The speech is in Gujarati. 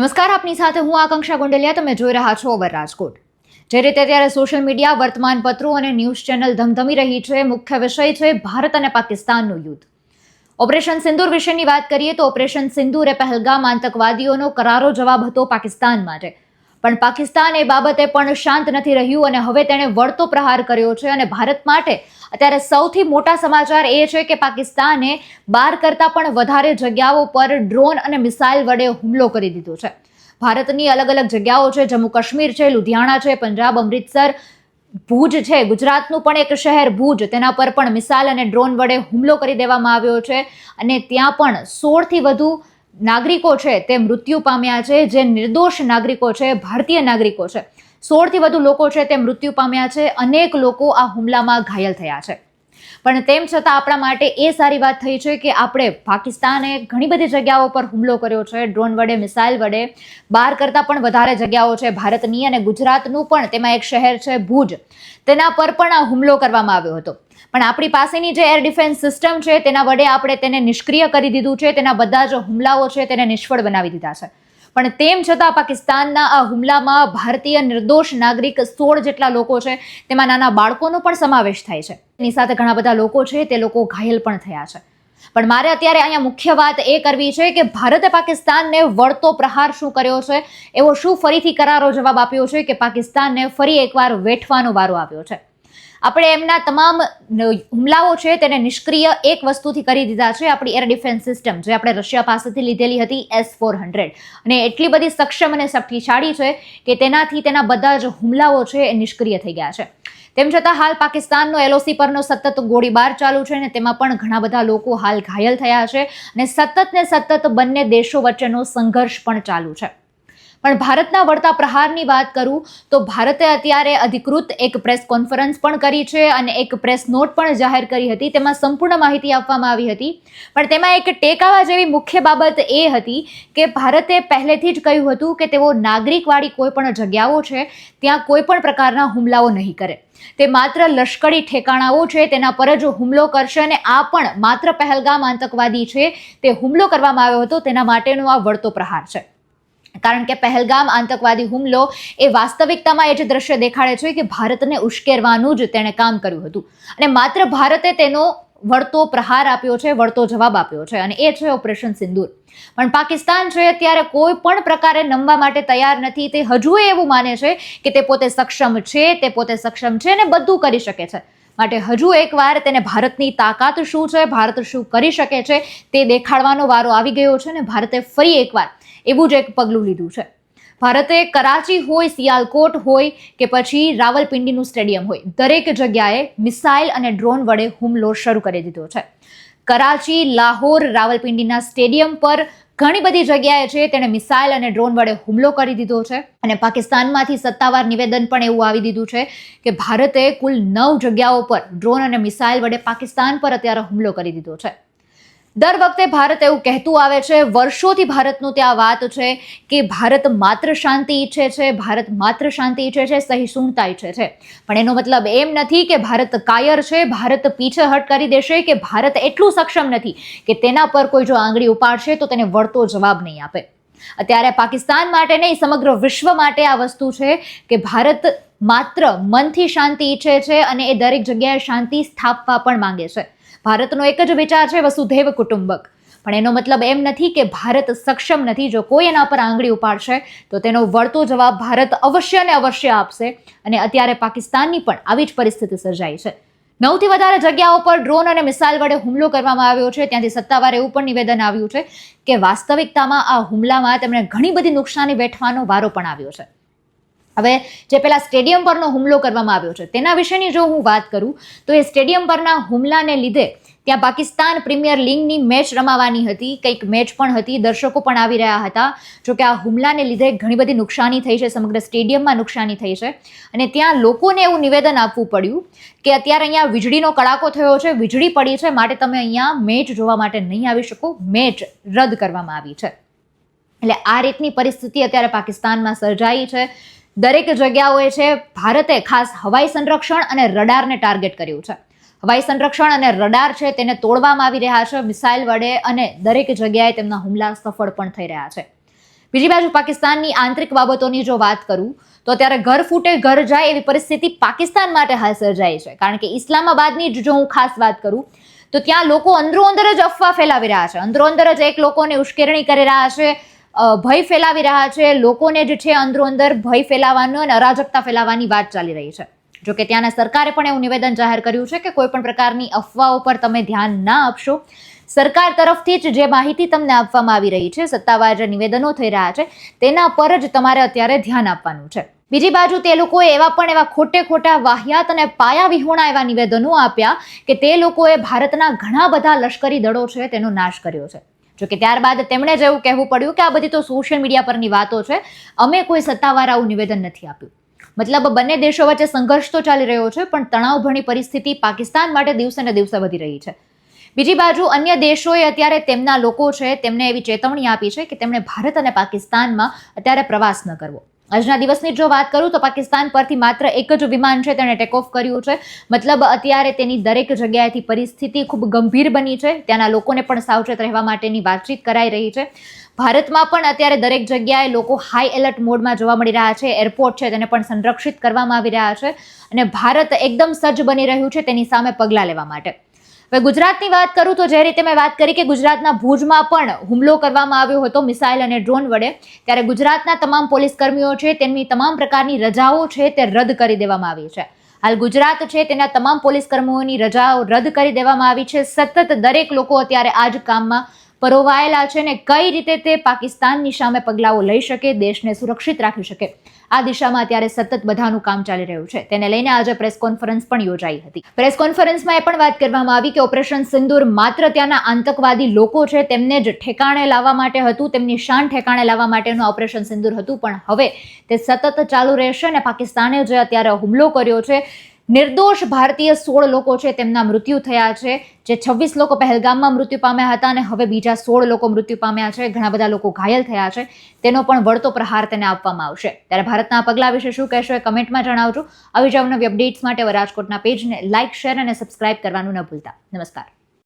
નમસ્કાર, આપની સાથે હું આકાંક્ષા ગોંડલિયા. તમે જોઈ રહ્યા છો ઓવર રાજકોટ. જે રીતે અત્યારે સોશિયલ મીડિયા, વર્તમાનપત્રો અને ન્યૂઝ ચેનલ ધમધમી રહી છે, મુખ્ય વિષય છે ભારત અને પાકિસ્તાનનું યુદ્ધ. ઓપરેશન સિંદૂર વિશેની વાત કરીએ તો ઓપરેશન સિંદૂર એ પહેલગામ આતંકવાદીઓનો કરારો જવાબ હતો પાકિસ્તાન માટે. પણ પાકિસ્તાન એ બાબતે પણ શાંત નથી રહ્યું અને હવે તેણે વળતો પ્રહાર કર્યો છે. અને ભારત માટે અત્યારે સૌથી મોટા સમાચાર એ છે કે પાકિસ્તાને 12 કરતાં પણ વધારે જગ્યાઓ પર ડ્રોન અને મિસાઇલ વડે હુમલો કરી દીધો છે. ભારતની અલગ અલગ જગ્યાઓ છે, જમ્મુ કાશ્મીર છે, લુધિયાણા છે, પંજાબ, અમૃતસર, ભુજ છે, ગુજરાતનું પણ એક શહેર ભુજ, તેના પર પણ મિસાઇલ અને ડ્રોન વડે હુમલો કરી દેવામાં આવ્યો છે. અને ત્યાં પણ 16થી વધુ નાગરિકો છે તે મૃત્યુ પામ્યા છે. જે નિર્દોષ નાગરિકો છે, ભારતીય નાગરિકો છે, 16થી વધુ લોકો છે તે મૃત્યુ પામ્યા છે. અનેક લોકો આ હુમલામાં ઘાયલ થયા છે. પણ તેમ છતાં આપણા માટે એ સારી વાત થઈ છે કે આપણે પાકિસ્તાને ઘણી બધી જગ્યાઓ પર હુમલો કર્યો છે, ડ્રોન વડે, મિસાઇલ વડે. 12 કરતાં પણ વધારે જગ્યાઓ છે ભારતની, અને ગુજરાતનું પણ તેમાં એક શહેર છે ભુજ, તેના પર પણ આ હુમલો કરવામાં આવ્યો હતો. પણ આપણી પાસેની જે એર ડિફેન્સ સિસ્ટમ છે તેના વડે આપણે તેને નિષ્ક્રિય કરી દીધું છે. તેના બધા જ હુમલાઓ છે તેને નિષ્ફળ બનાવી દીધા છે. પણ તેમ છતાં પાકિસ્તાનના આ હુમલામાં ભારતીય નિર્દોષ નાગરિક 16 જેટલા લોકો છે, તેમાં નાના બાળકોનો પણ સમાવેશ થાય છે. એની સાથે ઘણા બધા લોકો છે તે લોકો ઘાયલ પણ થયા છે. પણ મારે અત્યારે અહીંયા મુખ્ય વાત એ કરવી છે કે ભારતે પાકિસ્તાનને વળતો પ્રહાર શું કર્યો છે, એવો શું ફરીથી કરારો જવાબ આપ્યો છે કે પાકિસ્તાનને ફરી એકવાર વેઠવાનો વારો આવ્યો છે. આપણે એમના તમામ હુમલાઓ છે તેને નિષ્ક્રિય એક વસ્તુથી કરી દીધા છે, આપણી એર ડિફેન્સ સિસ્ટમ, જે આપણે રશિયા પાસેથી લીધેલી હતી S-400, અને એટલી બધી સક્ષમ અને શક્તિશાળી છે કે તેનાથી તેના બધા જ હુમલાઓ છે એ નિષ્ક્રિય થઈ ગયા છે. તેમ છતાં હાલ પાકિસ્તાનનો LOC પરનો સતત ગોળીબાર ચાલુ છે, અને તેમાં પણ ઘણા બધા લોકો હાલ ઘાયલ થયા છે, અને સતત બંને દેશો વચ્ચેનો સંઘર્ષ પણ ચાલુ છે. પણ ભારતના વળતા પ્રહારની વાત કરું તો ભારતે અત્યારે અધિકૃત એક પ્રેસ કોન્ફરન્સ પણ કરી છે અને એક પ્રેસ નોટ પણ જાહેર કરી હતી. તેમાં સંપૂર્ણ માહિતી આપવામાં આવી હતી. પણ તેમાં એક ટેકાવા જેવી મુખ્ય બાબત એ હતી કે ભારતે પહેલેથી જ કહ્યું હતું કે તેઓ નાગરિકવાળી કોઈ પણ જગ્યાઓ છે ત્યાં કોઈ પણ પ્રકારના હુમલાઓ નહીં કરે. તે માત્ર લશ્કરી ઠેકાણાઓ છે તેના પર જ હુમલો કરશે, અને આ પણ માત્ર પહેલગામ આતંકવાદી છે તે હુમલો કરવામાં આવ્યો હતો તેના માટેનો આ વળતો પ્રહાર છે. કારણ કે પહેલગામ આતંકવાદી હુમલો એ વાસ્તવિકતામાં એ જ દ્રશ્ય દેખાડે છે કે ભારતને ઉશ્કેરવાનું જ તેણે કામ કર્યું હતું, અને માત્ર ભારતે તેનો વળતો પ્રહાર આપ્યો છે, વળતો જવાબ આપ્યો છે, અને એ છે ઓપરેશન સિંદૂર. પણ પાકિસ્તાન છે અત્યારે કોઈ પણ પ્રકારે નમવા માટે તૈયાર નથી. તે હજુ એવું માને છે કે તે પોતે સક્ષમ છે, અને બધું કરી શકે છે. માટે હજુ એકવાર તેને ભારતની તાકાત શું છે, ભારત શું કરી શકે છે તે દેખાડવાનો વારો આવી ગયો છે. અને ભારતે ફરી એકવાર એવું જ એક પગલું લીધું છે. ભારતે કરાચી હોય, સિયાલકોટ હોય કે પછી રાવલપિંડીનું સ્ટેડિયમ હોય, દરેક જગ્યાએ મિસાઇલ અને ડ્રોન વડે હુમલો શરૂ કરી દીધો છે. કરાચી, લાહોર, રાવલપિંડીના સ્ટેડિયમ પર ઘણી બધી જગ્યાએ છે તેણે મિસાઇલ અને ડ્રોન વડે હુમલો કરી દીધો છે. અને પાકિસ્તાનમાંથી સત્તાવાર નિવેદન પણ એવું આવી દીધું છે કે ભારતે કુલ 9 જગ્યાઓ પર ડ્રોન અને મિસાઇલ વડે પાકિસ્તાન પર અત્યારે હુમલો કરી દીધો છે. દર વખતે ભારત એવું કહેતું આવે છે, વર્ષોથી ભારતનું ત્યાં વાત છે કે ભારત માત્ર શાંતિ ઈચ્છે છે, ભારત માત્ર શાંતિ ઈચ્છે છે, સહિષ્ણુતા ઈચ્છે છે. પણ એનો મતલબ એમ નથી કે ભારત કાયર છે, ભારત પીછેહટ કરી દેશે, કે ભારત એટલું સક્ષમ નથી કે તેના પર કોઈ જો આંગળી ઉપાડશે તો તેને વળતો જવાબ નહીં આપે. અત્યારે પાકિસ્તાન માટે નહીં, સમગ્ર વિશ્વ માટે આ વસ્તુ છે કે ભારત માત્ર મનથી શાંતિ ઈચ્છે છે, અને એ દરેક જગ્યાએ શાંતિ સ્થાપવા પણ માંગે છે. ભારતનો એક જ વિચાર છે, વસુધૈવ કુટુંબક. પણ એનો મતલબ એમ નથી કે ભારત સક્ષમ નથી. જો કોઈ એના પર આંગળી ઉપાડશે તો તેનો વળતો જવાબ ભારત અવશ્ય ને અવશ્ય આપશે. અને અત્યારે પાકિસ્તાનની પણ આવી જ પરિસ્થિતિ સર્જાઈ છે. 9થી વધારે જગ્યાઓ પર ડ્રોન અને મિસાઇલ વડે હુમલો કરવામાં આવ્યો છે. ત્યાંથી સત્તાવાર એવું પણ નિવેદન આવ્યું છે કે વાસ્તવિકતામાં આ હુમલામાં તેમણે ઘણી બધી નુકસાની વેઠવાનો વારો પણ આવ્યો છે. હવે જે પેલા સ્ટેડિયમ પરનો હુમલો કરવામાં આવ્યો છે તેના વિશેની જો હું વાત કરું તો એ સ્ટેડિયમ પરના હુમલાને લીધે ત્યાં પાકિસ્તાન પ્રીમિયર લીગની મેચ રમાવાની હતી, કંઈક મેચ પણ હતી, દર્શકો પણ આવી રહ્યા હતા. જોકે આ હુમલાને લીધે ઘણી બધી નુકસાની થઈ છે, સમગ્ર સ્ટેડિયમમાં નુકસાની થઈ છે. અને ત્યાં લોકોને એવું નિવેદન આપવું પડ્યું કે અત્યારે અહીંયા વીજળીનો કડાકો થયો છે, વીજળી પડી છે, માટે તમે અહીંયા મેચ જોવા માટે નહીં આવી શકો, મેચ રદ કરવામાં આવી છે. એટલે આ રીતની પરિસ્થિતિ અત્યારે પાકિસ્તાનમાં સર્જાઈ છે. દરેક જગ્યાઓએ છે ભારતે ખાસ હવાઈ સંરક્ષણ અને રડારને ટાર્ગેટ કર્યું છે. હવાઈ સંરક્ષણ અને રડાર છે તેને તોડવામાં આવી રહ્યા છે મિસાઇલ વડે, અને દરેક જગ્યાએ તેમના હુમલા સફળ પણ થઈ રહ્યા છે. બીજી બાજુ પાકિસ્તાનની આંતરિક બાબતોની જો વાત કરું તો ત્યારે ઘર ફૂટે ઘર જાય એવી પરિસ્થિતિ પાકિસ્તાન માટે હાલ સર્જાઈ છે. કારણ કે ઇસ્લામાબાદની જો હું ખાસ વાત કરું તો ત્યાં લોકો અંદરો અંદર જ અફવા ફેલાવી રહ્યા છે, અંદરો અંદર જ એક લોકોને ઉશ્કેરણી કરી રહ્યા છે, ભય ફેલાવી રહ્યા છે, લોકોને જે છે અંદરો અંદર ભય ફેલાવવાનો અને અરાજકતા ફેલાવવાની વાત ચાલી રહી છે. જોકે ત્યાંના સરકારે પણ એવું નિવેદન જાહેર કર્યું છે કે કોઈ પણ પ્રકારની અફવાઓ પર તમે ધ્યાન ના આપશો. સરકાર તરફથી જ જે માહિતી તમને આપવામાં આવી રહી છે, સત્તાવાર જે નિવેદનો થઈ રહ્યા છે તેના પર જ તમારે અત્યારે ધ્યાન આપવાનું છે. બીજી બાજુ તે લોકોએ એવા ખોટા વાહિયાત અને પાયાવિહોણા એવા નિવેદનો આપ્યા કે તે લોકોએ ભારતના ઘણા બધા લશ્કરી દળો છે તેનો નાશ કર્યો છે. જોકે ત્યારબાદ તેમણે જ એવું કહેવું પડ્યું કે આ બધી તો સોશિયલ મીડિયા પરની વાતો છે, અમે કોઈ સત્તાવાર આવું નિવેદન નથી આપ્યું. મતલબ બંને દેશો વચ્ચે સંઘર્ષ તો ચાલી રહ્યો છે, પણ તણાવભરી પરિસ્થિતિ પાકિસ્તાન માટે દિવસે ને દિવસે વધી રહી છે. બીજી બાજુ અન્ય દેશોએ અત્યારે તેમના લોકો છે તેમને એવી ચેતવણી આપી છે કે તેમણે ભારત અને પાકિસ્તાનમાં અત્યારે પ્રવાસ ન કરવો. આજના દિવસની જો વાત કરું તો પાકિસ્તાન પરથી માત્ર એક જ વિમાન છે તેણે ટેક ઓફ કર્યું છે. મતલબ અત્યારે તેની દરેક જગ્યાએથી પરિસ્થિતિ ખૂબ ગંભીર બની છે. ત્યાંના લોકોને પણ સાવચેત રહેવા માટેની વાતચીત કરાઈ રહી છે. ભારતમાં પણ અત્યારે દરેક જગ્યાએ લોકો હાઈ એલર્ટ મોડમાં જોવા મળી રહ્યા છે. એરપોર્ટ છે તેને પણ સંરક્ષિત કરવામાં આવી રહ્યા છે અને ભારત એકદમ સજ્જ બની રહ્યું છે તેની સામે પગલાં લેવા માટે. હવે ગુજરાતની વાત કરું તો જે રીતે મેં વાત કરી કે ગુજરાતના ભુજમાં પણ હુમલો કરવામાં આવ્યો હતો મિસાઇલ અને ડ્રોન વડે, ત્યારે ગુજરાતના તમામ પોલીસ કર્મીઓ છે તેમની તમામ પ્રકારની રજાઓ છે તે રદ કરી દેવામાં આવી છે. હાલ ગુજરાત છે તેના તમામ પોલીસ કર્મીઓની રજાઓ રદ કરી દેવામાં આવી છે. સતત દરેક લોકો અત્યારે આ જ કામમાં પરોવાયેલા છે ને કઈ રીતે તે પાકિસ્તાનની સામે પગલાઓ લઈ શકે, દેશને સુરક્ષિત રાખી શકે, આ દિશામાં અત્યારે સતત બધાનું કામ ચાલી રહ્યું છે. તેને લઈને આજે પ્રેસ કોન્ફરન્સ પણ યોજાઈ હતી. પ્રેસ કોન્ફરન્સમાં એ પણ વાત કરવામાં આવી કે ઓપરેશન સિંદૂર માત્ર ત્યાંના આતંકવાદી લોકો છે તેમને જ ઠેકાણે લાવવા માટે હતું, તેમની શાન ઠેકાણે લાવવા માટેનું ઓપરેશન સિંદૂર હતું, પણ હવે તે સતત ચાલુ રહેશે અને પાકિસ્તાને જે અત્યારે હુમલો કર્યો છે, નિર્દોષ ભારતીય 16 લોકો છે તેમના મૃત્યુ થયા છે. જે 26 લોકો પહેલગામમાં મૃત્યુ પામ્યા હતા અને હવે બીજા 16 લોકો મૃત્યુ પામ્યા છે, ઘણા બધા લોકો ઘાયલ થયા છે, તેનો પણ વળતો પ્રહાર તેને આપવામાં આવશે. ત્યારે ભારતના પગલા વિશે શું કહેશો એ કમેન્ટમાં જણાવજો. આવી જ અવનવી અપડેટ્સ માટે રાજકોટના પેજને લાઇક, શેર અને સબસ્ક્રાઇબ કરવાનું ન ભૂલતા. નમસ્કાર.